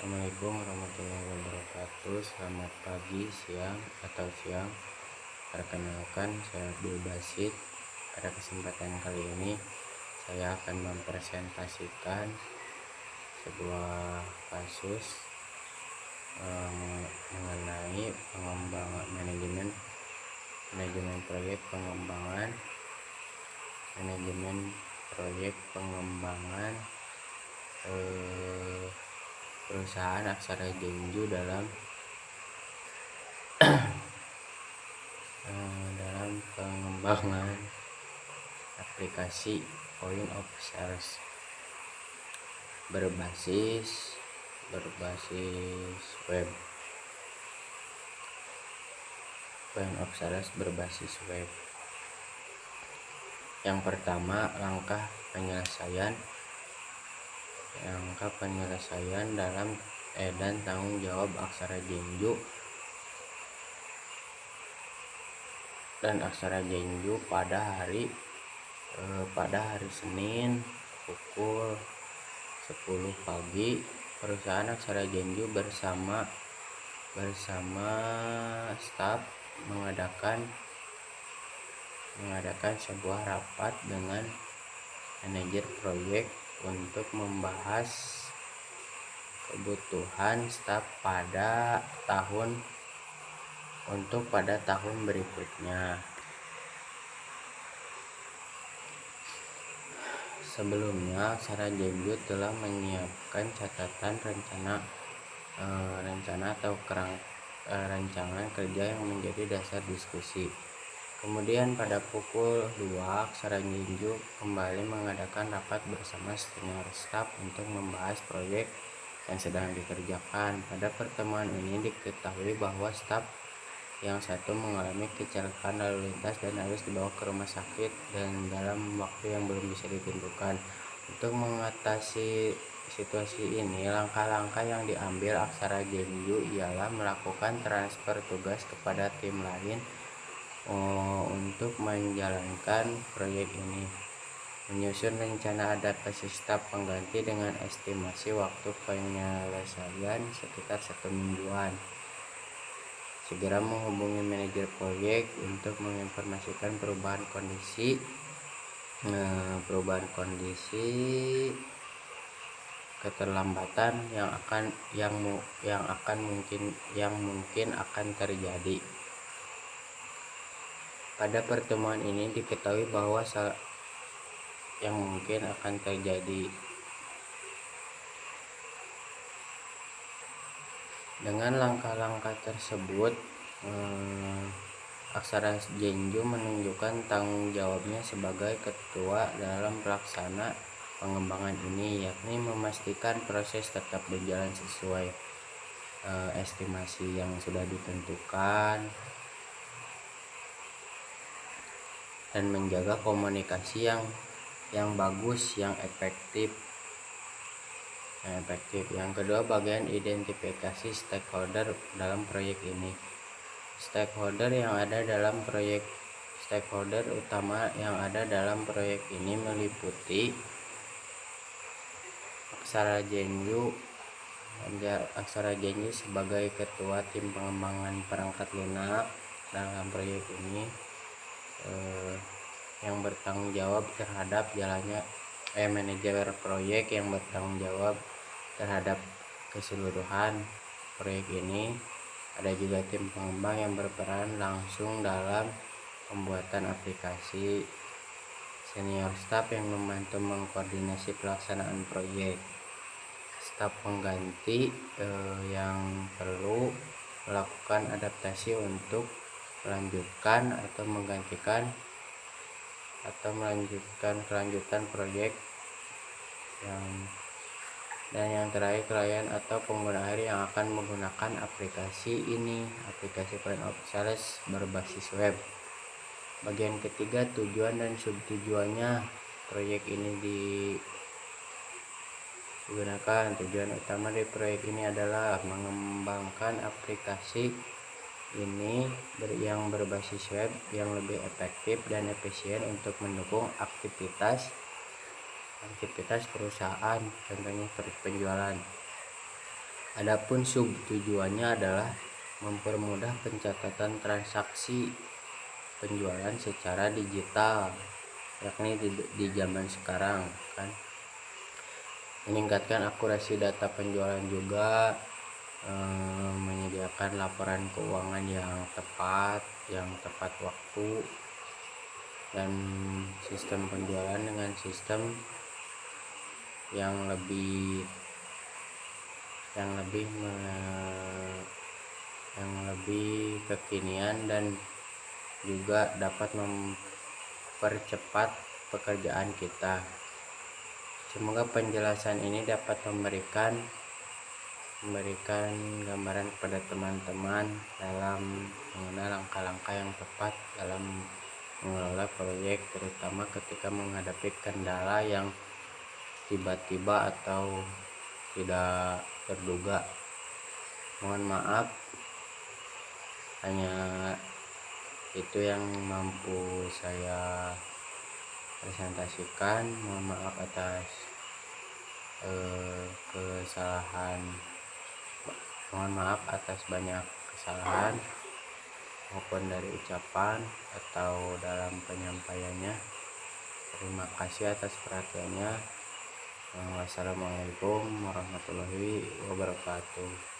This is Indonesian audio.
Assalamualaikum warahmatullahi wabarakatuh. Selamat pagi, siang, atau siang. Perkenalkan, saya Abdul Basit. Pada kesempatan kali ini saya akan mempresentasikan sebuah kasus mengenai pengembangan manajemen proyek pengembangan perusahaan Aksara Genju dalam pengembangan aplikasi Point of Sales berbasis web. Point of Sales berbasis web. Yang pertama, langkah penyelesaian dalam dan tanggung jawab Aksara Genju pada hari Senin pukul 10 pagi. Perusahaan Aksara Genju bersama staf mengadakan sebuah rapat dengan manajer proyek untuk membahas kebutuhan staf pada tahun berikutnya. Sebelumnya, Aksara Genju telah menyiapkan catatan rencana atau rancangan kerja yang menjadi dasar diskusi. Kemudian pada pukul 2, Aksara Genju kembali mengadakan rapat bersama senior staf untuk membahas proyek yang sedang dikerjakan. Pada pertemuan ini diketahui bahwa staf yang satu mengalami kecelakaan lalu lintas dan harus dibawa ke rumah sakit dan dalam waktu yang belum bisa ditentukan. Untuk mengatasi situasi ini, langkah-langkah yang diambil Aksara Genju ialah melakukan transfer tugas kepada tim lain untuk menjalankan proyek ini, menyusun rencana adaptasi staf pengganti dengan estimasi waktu penyelesaian sekitar 1 mingguan, segera menghubungi manajer proyek untuk menginformasikan perubahan kondisi keterlambatan yang mungkin akan terjadi. Pada pertemuan ini diketahui bahwa dengan langkah-langkah tersebut, Aksara Genju menunjukkan tanggung jawabnya sebagai ketua dalam pelaksana pengembangan ini, yakni memastikan proses tetap berjalan sesuai estimasi yang sudah ditentukan dan menjaga komunikasi yang bagus, yang efektif. Yang kedua, bagian identifikasi stakeholder dalam proyek ini. Stakeholder utama yang ada dalam proyek ini meliputi Aksara Genju sebagai ketua tim pengembangan perangkat lunak dalam proyek ini, yang bertanggung jawab terhadap manajer proyek yang bertanggung jawab terhadap keseluruhan proyek ini. Ada juga tim pengembang yang berperan langsung dalam pembuatan aplikasi, senior staff yang membantu mengkoordinasi pelaksanaan proyek, staf pengganti yang perlu melakukan adaptasi untuk melanjutkan kelanjutan proyek, dan yang terakhir, klien atau pengguna akhir yang akan menggunakan aplikasi Point of Sales berbasis web. Bagian ketiga, tujuan dan subtujuannya proyek ini digunakan. Tujuan utama dari proyek ini adalah mengembangkan aplikasi ini yang berbasis web yang lebih efektif dan efisien untuk mendukung aktivitas perusahaan, contohnya penjualan. Adapun subtujuannya adalah mempermudah pencatatan transaksi penjualan secara digital, yakni di zaman sekarang kan, meningkatkan akurasi data penjualan juga, menyediakan laporan keuangan yang tepat waktu, dan sistem penjualan dengan sistem yang lebih kekinian, dan juga dapat mempercepat pekerjaan kita. Semoga penjelasan ini dapat memberikan gambaran kepada teman-teman dalam mengenal langkah-langkah yang tepat dalam mengelola proyek, terutama ketika menghadapi kendala yang tiba-tiba atau tidak terduga. Mohon maaf, hanya itu yang mampu saya presentasikan. Mohon maaf atas kesalahan, mohon maaf atas banyak kesalahan maupun dari ucapan atau dalam penyampaiannya. Terima kasih atas perhatiannya. Wassalamualaikum warahmatullahi wabarakatuh.